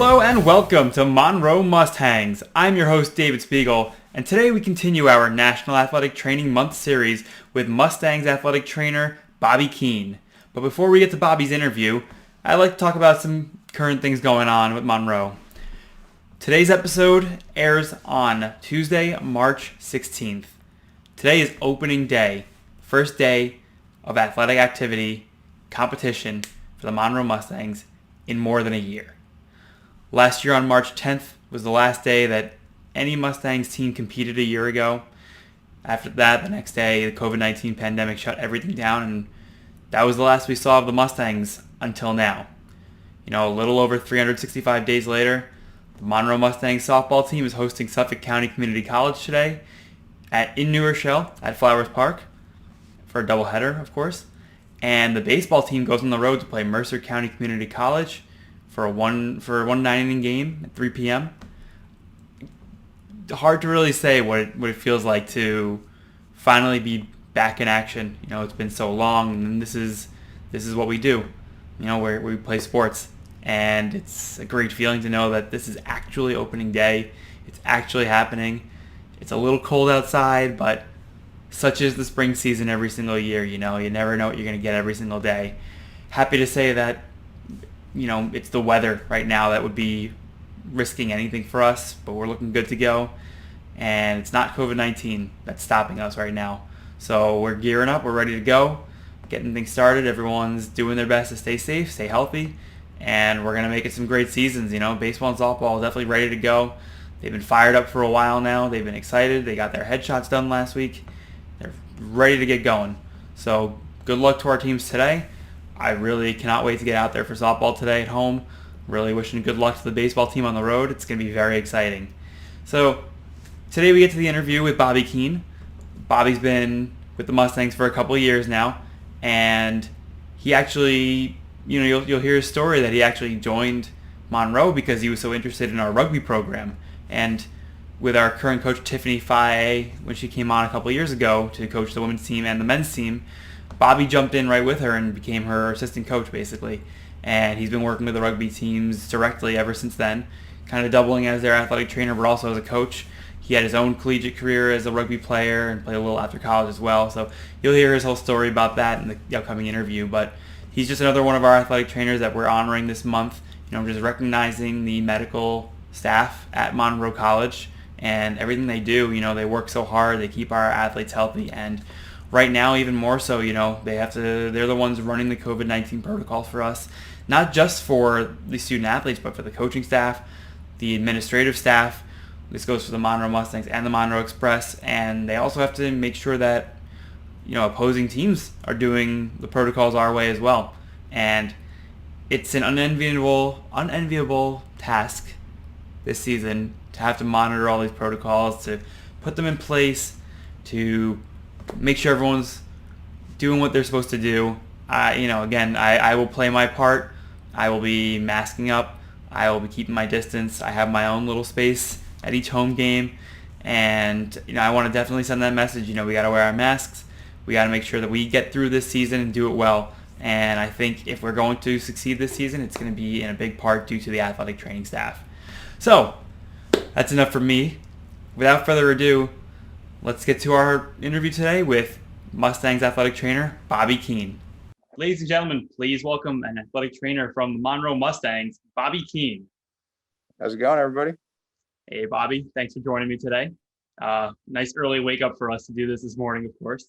Hello and welcome to Monroe MustHangs. I'm your host David Spiegel, and today we continue our National Athletic Training Month series with Mustangs athletic trainer Bobby Keehn. But before we get to Bobby's interview, I'd like to talk about some current things going on with Monroe. Today's episode airs on Tuesday, March 16th. Today is opening day, first day of athletic activity, competition for the Monroe Mustangs in more than a year. Last year on March 10th was the last day that any Mustangs team competed a year ago. After that, the next day, the COVID-19 pandemic shut everything down, and that was the last we saw of the Mustangs until now. A little over 365 days later, the Monroe Mustangs softball team is hosting Suffolk County Community College today in New Rochelle at Flowers Park for a doubleheader, of course. And the baseball team goes on the road to play Mercer County Community College for a 1-9 game at 3 p.m. Hard to really say what it feels like to finally be back in action. It's been so long, and this is what we do. Where we play sports, and it's a great feeling to know that this is actually opening day. It's actually happening. It's a little cold outside, but such is the spring season every single year. You never know what you're going to get every single day. Happy to say that it's the weather right now that would be risking anything for us, but we're looking good to go. And it's not COVID-19 that's stopping us right now. So we're gearing up. We're ready to go, getting things started. Everyone's doing their best to stay safe, stay healthy, and we're going to make it some great seasons. Baseball and softball are definitely ready to go. They've been fired up for a while now. They've been excited. They got their headshots done last week. They're ready to get going. So good luck to our teams today. I really cannot wait to get out there for softball today at home. Really wishing good luck to the baseball team on the road. It's going to be very exciting. So today we get to the interview with Bobby Keehn. Bobby's been with the Mustangs for a couple of years now, and he actually, you'll hear his story that he actually joined Monroe because he was so interested in our rugby program. And with our current coach Tiffany Faye, when she came on a couple of years ago to coach the women's team and the men's team, Bobby jumped in right with her and became her assistant coach, basically. And he's been working with the rugby teams directly ever since then, kind of doubling as their athletic trainer, but also as a coach. He had his own collegiate career as a rugby player and played a little after college as well. So you'll hear his whole story about that in the upcoming interview. But he's just another one of our athletic trainers that we're honoring this month. Just recognizing the medical staff at Monroe College and everything they do. They work so hard. They keep our athletes healthy, and right now, even more so, they're the ones running the COVID-19 protocol for us, not just for the student athletes, but for the coaching staff, the administrative staff. This goes for the Monroe Mustangs and the Monroe Express, and they also have to make sure that, opposing teams are doing the protocols our way as well. And it's an unenviable task this season to have to monitor all these protocols, to put them in place, to make sure everyone's doing what they're supposed to do. I will play my part. I will be masking up. I will be keeping my distance. I have my own little space at each home game. And, I want to definitely send that message. We got to wear our masks. We got to make sure that we get through this season and do it well. And I think if we're going to succeed this season, it's going to be in a big part due to the athletic training staff. So, that's enough for me. Without further ado, let's get to our interview today with Mustangs athletic trainer, Bobby Keehn. Ladies and gentlemen, please welcome an athletic trainer from the Monroe Mustangs, Bobby Keehn. How's it going, everybody? Hey, Bobby. Thanks for joining me today. Nice early wake up for us to do this morning, of course.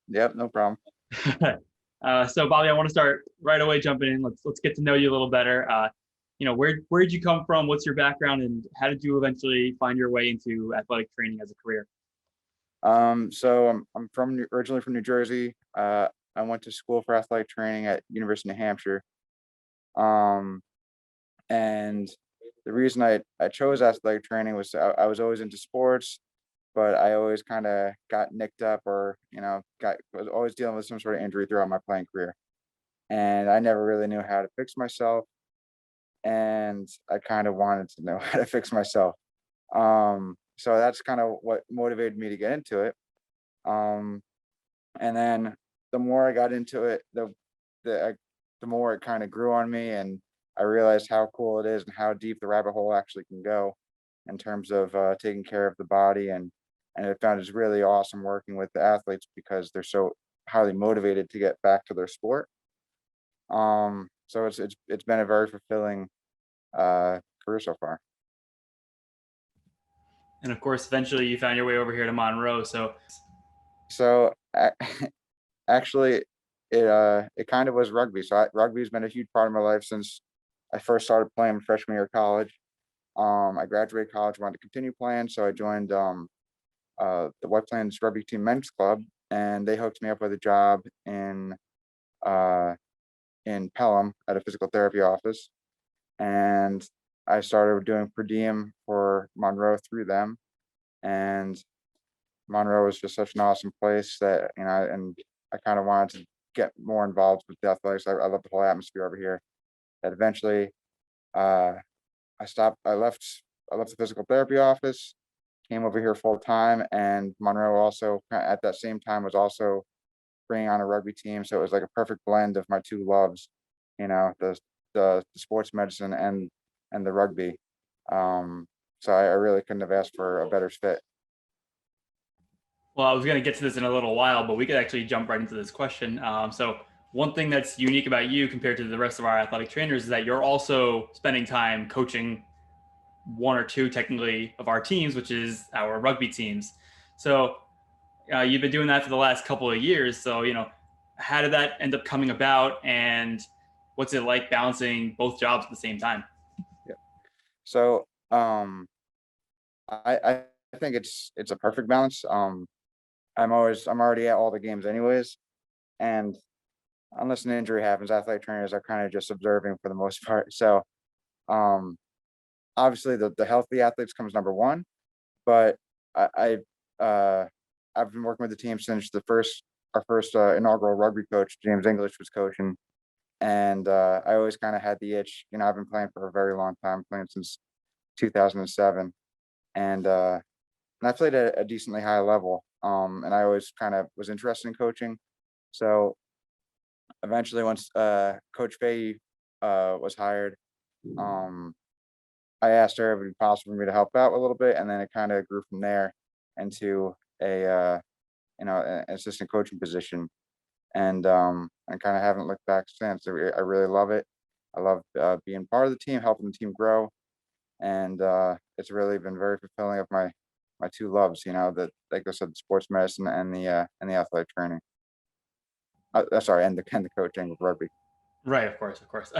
Yep, no problem. So, Bobby, I want to start right away jumping in. Let's get to know you a little better. Where did you come from? What's your background, and how did you eventually find your way into athletic training as a career? So I'm originally from New Jersey. I went to school for athletic training at University of New Hampshire. And the reason I chose athletic training was I was always into sports, but I always kind of got nicked up, or was always dealing with some sort of injury throughout my playing career, and I never really knew how to fix myself, and I kind of wanted to know how to fix myself. So that's kind of what motivated me to get into it. And then the more I got into it, the more it kind of grew on me, and I realized how cool it is and how deep the rabbit hole actually can go in terms of taking care of the body. And I found it's really awesome working with the athletes because they're so highly motivated to get back to their sport. So it's been a very fulfilling career so far. And of course, eventually you found your way over here to Monroe. So So actually, it kind of was rugby. So rugby has been a huge part of my life since I first started playing freshman year of college. I graduated college, wanted to continue playing, so I joined the White Plains Rugby Team Men's Club, and they hooked me up with a job uh, in Pelham at a physical therapy office, and I started doing per diem for Monroe through them. And Monroe was just such an awesome place that and I kind of wanted to get more involved with the athletics. I love the whole atmosphere over here. That eventually, uh, I stopped. I left the physical therapy office, came over here full time, and Monroe also at that same time was also bringing on a rugby team. So it was like a perfect blend of my two loves, the sports medicine and the rugby. So I really couldn't have asked for a better fit. well, I was going to get to this in a little while, but we could actually jump right into this question. So, one thing that's unique about you compared to the rest of our athletic trainers is that you're also spending time coaching one or two, technically, of our teams, which is our rugby teams. So, you've been doing that for the last couple of years. So, how did that end up coming about? And what's it like balancing both jobs at the same time? Yeah. So I think it's a perfect balance. I'm already at all the games anyways, and unless an injury happens, athletic trainers are kind of just observing for the most part. So um obviously the healthy athletes comes number one, but I I've been working with the team since the first our first inaugural rugby coach, James English, was coaching, and I always kind of had the itch. I've been playing for a very long time, playing since 2007, and I played at a decently high level. And I always kind of was interested in coaching. So eventually, once Coach Fahey was hired, um, I asked her if it would be possible for me to help out a little bit, and then it kind of grew from there into an assistant coaching position, and I kind of haven't looked back since. I really love it. I love being part of the team, helping the team grow, and it's really been very fulfilling of my two loves. That, like I said, the sports medicine and the athletic training. Sorry, and the coaching with rugby. Right, of course, of course.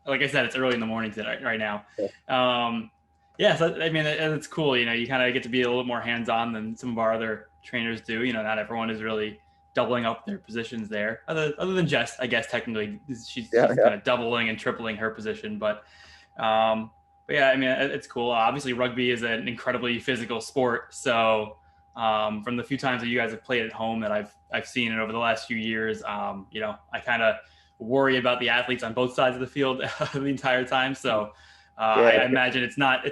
Like I said, it's early in the morning today, right now. Yeah, Yeah, so I mean, it's cool. You kind of get to be a little more hands-on than some of our other trainers do. Not everyone is really doubling up their positions there. Other than Jess, I guess technically yeah, she's yeah, kind of doubling and tripling her position, um, but yeah, I mean, it's cool. Obviously, rugby is an incredibly physical sport. So from the few times that you guys have played at home that I've seen it over the last few years, I kind of worry about the athletes on both sides of the field the entire time. So yeah, I imagine it's not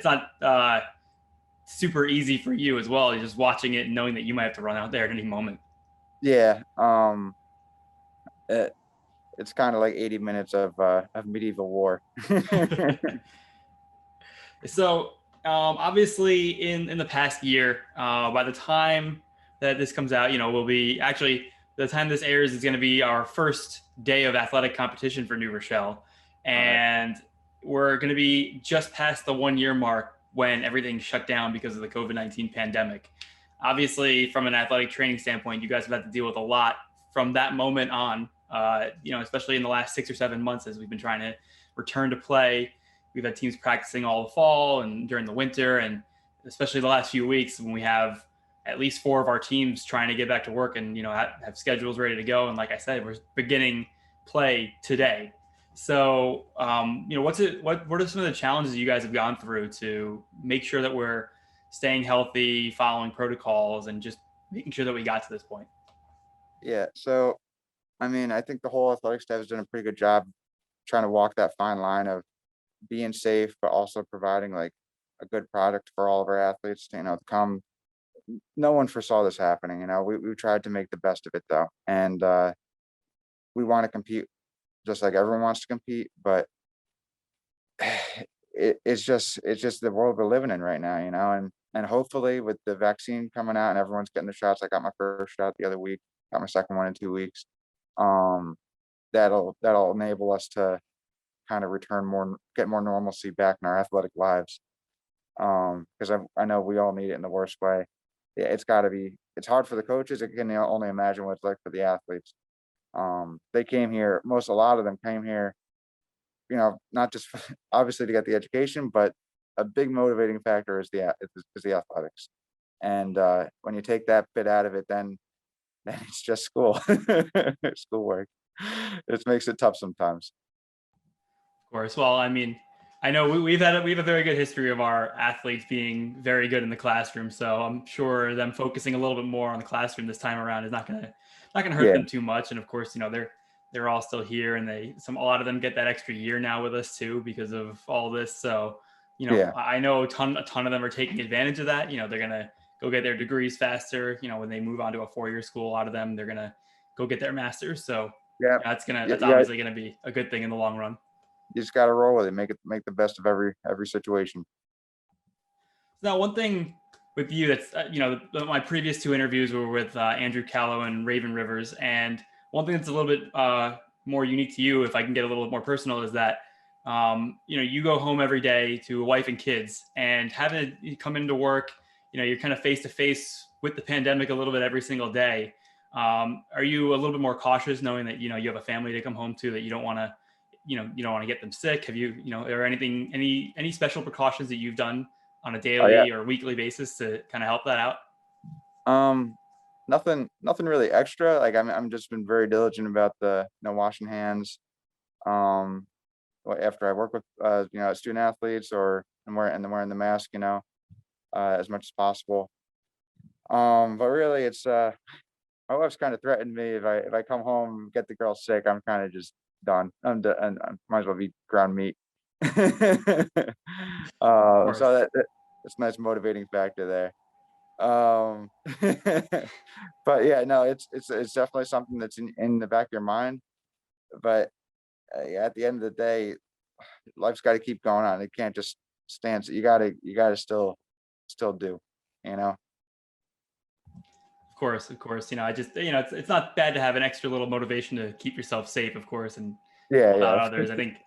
super easy for you as well. You're just watching it and knowing that you might have to run out there at any moment. yeah. It, it's kind of like 80 minutes of medieval war. So obviously, in the past year, by the time that this comes out, we'll be actually the time this airs is going to be our first day of athletic competition for New Rochelle, All right. and we're going to be just past the 1 year mark when everything shut down because of the COVID-19 pandemic. Obviously, from an athletic training standpoint, you guys have had to deal with a lot from that moment on. Especially in the last 6 or 7 months as we've been trying to return to play. We've had teams practicing all the fall and during the winter, and especially the last few weeks when we have at least four of our teams trying to get back to work and have schedules ready to go. And like I said, we're beginning play today. So what are some of the challenges you guys have gone through to make sure that we're staying healthy, following protocols, and just making sure that we got to this point? Yeah. So I mean, I think the whole athletic staff has done a pretty good job trying to walk that fine line of being safe, but also providing like a good product for all of our athletes to come. No one foresaw this happening. We tried to make the best of it though. And we want to compete just like everyone wants to compete, but it's just the world we're living in right now, and hopefully with the vaccine coming out and everyone's getting the shots. I got my first shot the other week, got my second one in 2 weeks. Um, that'll enable us to kind of get more normalcy back in our athletic lives. Because I know we all need it in the worst way. Yeah, it's hard for the coaches. I can only imagine what it's like for the athletes. They came here, a lot of them came here, not just obviously to get the education, but a big motivating factor is the athletics. And when you take that bit out of it, then it's just school, schoolwork. It makes it tough sometimes. Of course. Well, I mean, I know we have a very good history of our athletes being very good in the classroom, so I'm sure them focusing a little bit more on the classroom this time around is not gonna hurt Yeah, them too much. And of course, they're all still here, and a lot of them get that extra year now with us too because of all this. So, yeah, I know a ton of them are taking advantage of that. They're gonna go get their degrees faster. When they move on to a 4-year school, a lot of them they're gonna go get their masters. So, yeah, that's yeah. obviously gonna be a good thing in the long run. You just got to roll with it. Make the best of every situation. Now, one thing with you that's my previous two interviews were with Andrew Callow and Raven Rivers, and one thing that's a little bit more unique to you, if I can get a little bit more personal, is that you go home every day to a wife and kids, and having to come into work, you're kind of face to face with the pandemic a little bit every single day. Are you a little bit more cautious knowing that you have a family to come home to, that you don't want to get them sick? Have or any special precautions that you've done on a Oh yeah. daily or weekly basis to kind of help that out? Um, nothing really extra. Like I'm just been very diligent about the washing hands. Um, after I work with student athletes or and wearing the mask, as much as possible. But really, it's my wife's kind of threatened me if I come home get the girl sick, I'm kind of just done. I'm done, and I might as well eat ground meat. Of So course. that's a nice motivating factor there. Um, but yeah, no, it's definitely something that's in the back of your mind. But yeah, at the end of the day, life's got to keep going on. It can't just stand. So you gotta still do. You know. Of course, of course. I just it's not bad to have an extra little motivation to keep yourself safe, of course, and Yeah, help out yeah, others. I think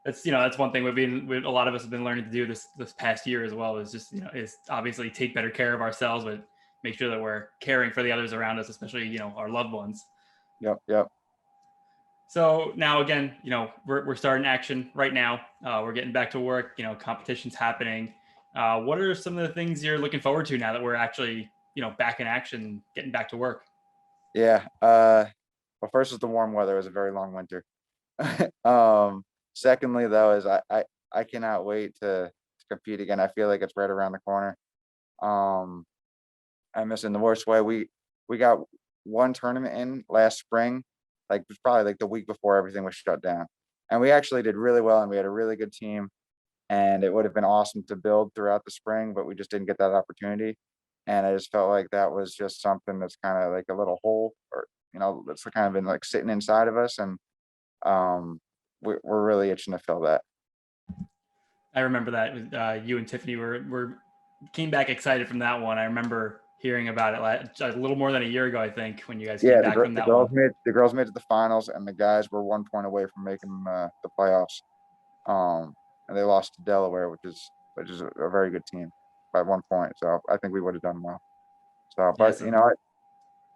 that's one thing a lot of us have been learning to do this past year as well, is just is obviously take better care of ourselves, but make sure that we're caring for the others around us, especially our loved ones. yep, yep. So now again, we're starting action right now. We're getting back to work. Competition's happening. What are some of the things you're looking forward to now that we're actually back in action, getting back to work? Yeah. Well, first is the warm weather. It was a very long winter. Secondly, though, is I cannot wait to compete again. I feel like it's right around the corner. Um, I miss it in the worst way. We got one tournament in last spring, like it was probably like the week before everything was shut down, and we actually did really well, and we had a really good team, and it would have been awesome to build throughout the spring, but we just didn't get that opportunity, and I just felt like that was just something that's kind of like a little hole, or that's kind of been like sitting inside of us, and um, we're really itching to fill that. I remember that you and Tiffany were came back excited from that one. I remember hearing about it a little more than a year ago, I think, when you guys came Yeah, back from the that one. girls made it to the finals, and the guys were 1 point away from making the playoffs. And they lost to Delaware, which is a very good team by 1 point. So I think we would have done well. So, but Yes. it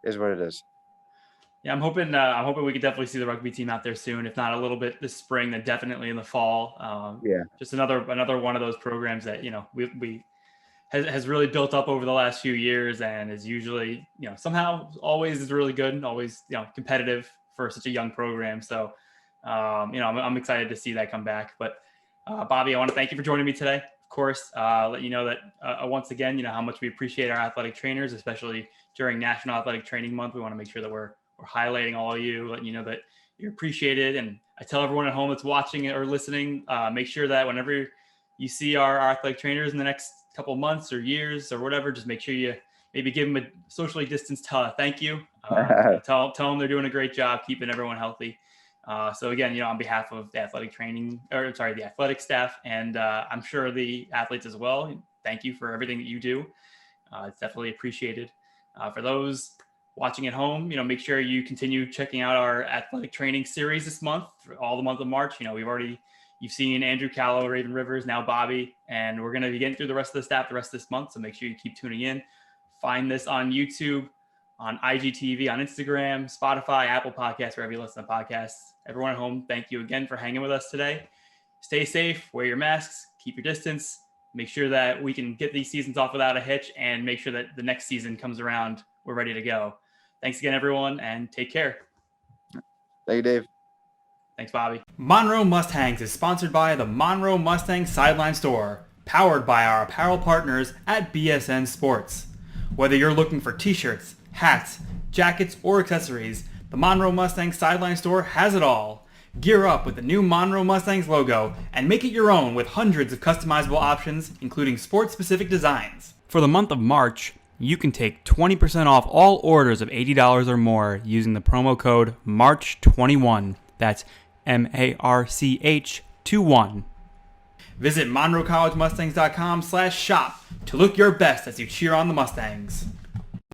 is what it is. Yeah, I'm hoping we could definitely see the rugby team out there soon. If not a little bit this spring, then definitely in the fall. Yeah, Just another one of those programs that we has really built up over the last few years, and is usually somehow always is really good and always competitive for such a young program. So I'm excited to see that come back. But Bobby, I want to thank you for joining me today. Of course, let you know that once again, how much we appreciate our athletic trainers, especially during National Athletic Training Month. We want to make sure that we're highlighting all of you, letting you know that you're appreciated. And I tell everyone at home that's watching or listening, make sure that whenever you see our athletic trainers in the next couple of months or years or whatever, just make sure you maybe give them a socially distanced thank you. Tell them they're doing a great job keeping everyone healthy. So again, on behalf of the the athletic staff, and I'm sure the athletes as well, thank you for everything that you do. It's definitely appreciated. For those watching at home, make sure you continue checking out our athletic training series this month, for all the month of March. You've seen Andrew Callow, Raven Rivers, now Bobby, and we're going to be getting through the rest of the staff the rest of this month. So make sure you keep tuning in. Find this on YouTube, on IGTV, on Instagram, Spotify, Apple Podcasts, wherever you listen to podcasts. Everyone at home, thank you again for hanging with us today. Stay safe, wear your masks, keep your distance, make sure that we can get these seasons off without a hitch, and make sure that the next season comes around, we're ready to go. Thanks again, everyone, and take care. Thank you, Dave. Thanks, Bobby. Monroe MustHangs is sponsored by the Monroe Mustangs Sideline Store, powered by our apparel partners at BSN Sports. Whether you're looking for t-shirts, hats, jackets, or accessories, the Monroe Mustangs Sideline Store has it all. Gear up with the new Monroe Mustangs logo and make it your own with hundreds of customizable options, including sports-specific designs. For the month of March, you can take 20% off all orders of $80 or more using the promo code MARCH21. That's MARCH21. Visit MonroeCollegeMustangs.com/shop to look your best as you cheer on the Mustangs.